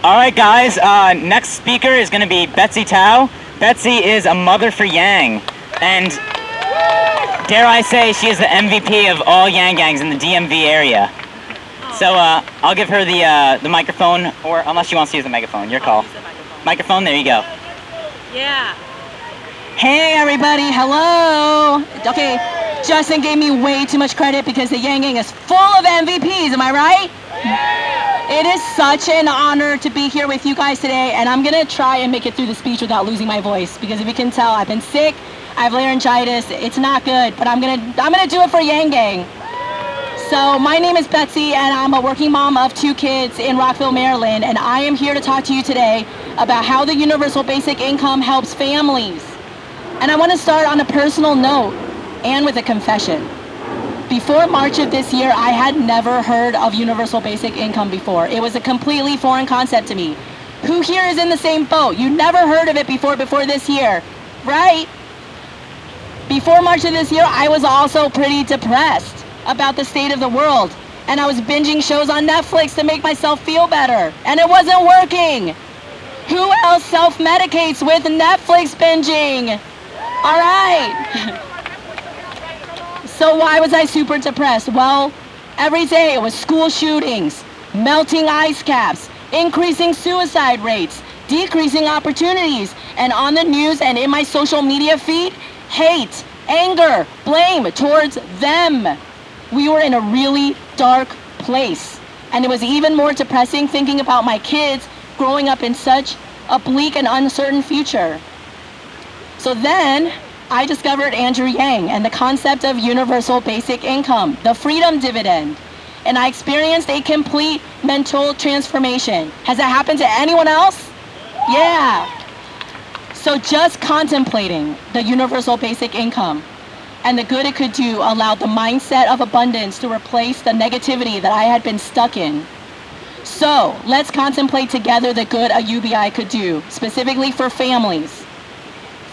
All right, guys. Next speaker is going to be Betsy Tao. Betsy is a mother for Yang, and dare I say, she is the MVP of all Yang gangs in the DMV area. So I'll give her the microphone, or unless she wants to use the megaphone, your call. Microphone, there you go. Yeah. Hey everybody, hello. Okay, Justin gave me way too much credit because the Yang Gang is full of MVPs, am I right? It is such an honor to be here with you guys today, and I'm gonna try and make it through the speech without losing my voice, because if you can tell, I've been sick, I have laryngitis, it's not good, but I'm gonna do it for Yang Gang. So my name is Betsy, and I'm a working mom of 2 kids in Rockville, Maryland, and I am here to talk to you today about how the Universal Basic Income helps families. And I want to start on a personal note and with a confession. Before March of this year, I had never heard of Universal Basic Income before. It was a completely foreign concept to me. Who here is in the same boat? You never heard of it before this year, right? Before March of this year, I was also pretty depressed about the state of the world, and I was binging shows on Netflix to make myself feel better, and it wasn't working. Who else self-medicates with Netflix binging? All right. So why was I super depressed? Well, every day it was school shootings, melting ice caps, increasing suicide rates, decreasing opportunities, and on the news and in my social media feed, hate, anger, blame towards them. We were in a really dark place, and it was even more depressing thinking about my kids growing up in such a bleak and uncertain future. So then I discovered Andrew Yang and the concept of universal basic income, the freedom dividend, and I experienced a complete mental transformation. Has that happened to anyone else? Yeah. So just contemplating the universal basic income and the good it could do allowed the mindset of abundance to replace the negativity that I had been stuck in. So let's contemplate together the good a UBI could do, specifically for families.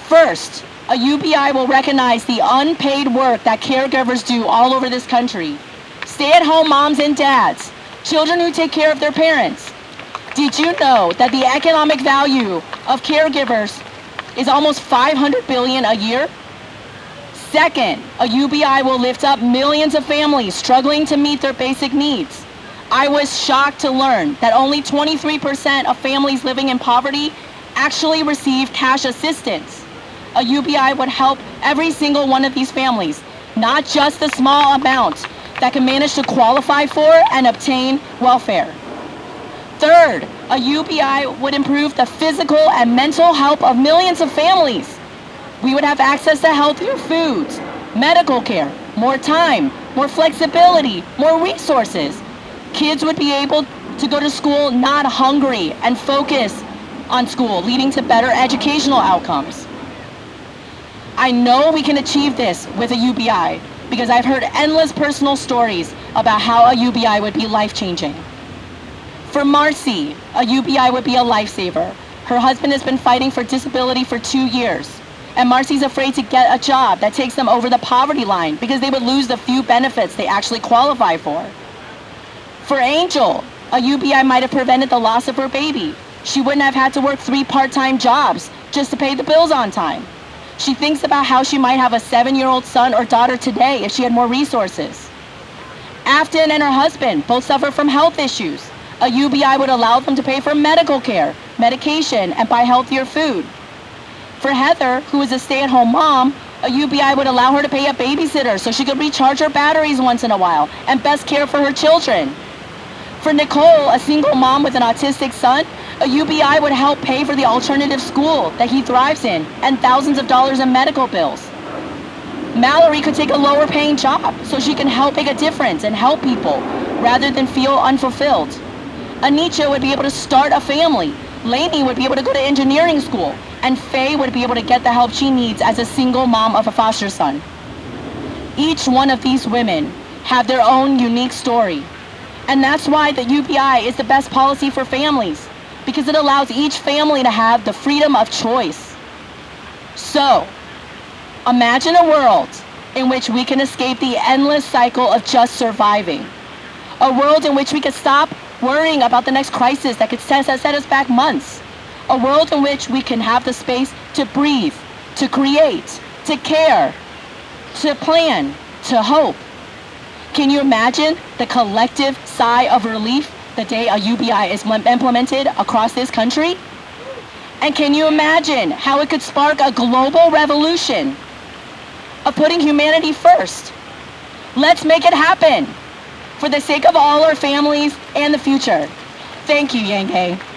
First, a UBI will recognize the unpaid work that caregivers do all over this country. Stay-at-home moms and dads, children who take care of their parents. Did you know that the economic value of caregivers is almost $500 billion a year? Second, a UBI will lift up millions of families struggling to meet their basic needs. I was shocked to learn that only 23% of families living in poverty actually receive cash assistance. A UBI would help every single one of these families, not just the small amount that can manage to qualify for and obtain welfare. Third, a UBI would improve the physical and mental health of millions of families. We would have access to healthier foods, medical care, more time, more flexibility, more resources. Kids would be able to go to school not hungry and focus on school, leading to better educational outcomes. I know we can achieve this with a UBI because I've heard endless personal stories about how a UBI would be life-changing. For Marcy, a UBI would be a lifesaver. Her husband has been fighting for disability for 2 years, and Marcy's afraid to get a job that takes them over the poverty line because they would lose the few benefits they actually qualify for. For Angel, a UBI might have prevented the loss of her baby. She wouldn't have had to work 3 part-time jobs just to pay the bills on time. She thinks about how she might have a 7-year-old son or daughter today if she had more resources. Afton and her husband both suffer from health issues. A UBI would allow them to pay for medical care, medication, and buy healthier food. For Heather, who is a stay-at-home mom, a UBI would allow her to pay a babysitter so she could recharge her batteries once in a while and best care for her children. For Nicole, a single mom with an autistic son, a UBI would help pay for the alternative school that he thrives in and thousands of dollars in medical bills. Mallory could take a lower paying job so she can help make a difference and help people rather than feel unfulfilled. Anisha would be able to start a family. Lainey would be able to go to engineering school. And Faye would be able to get the help she needs as a single mom of a foster son. Each one of these women have their own unique story. And that's why the UBI is the best policy for families, because it allows each family to have the freedom of choice. So, imagine a world in which we can escape the endless cycle of just surviving. A world in which we can stop worrying about the next crisis that could set us back months. A world in which we can have the space to breathe, to create, to care, to plan, to hope. Can you imagine the collective sigh of relief the day a UBI is implemented across this country? And can you imagine how it could spark a global revolution of putting humanity first? Let's make it happen for the sake of all our families and the future. Thank you, Yang He.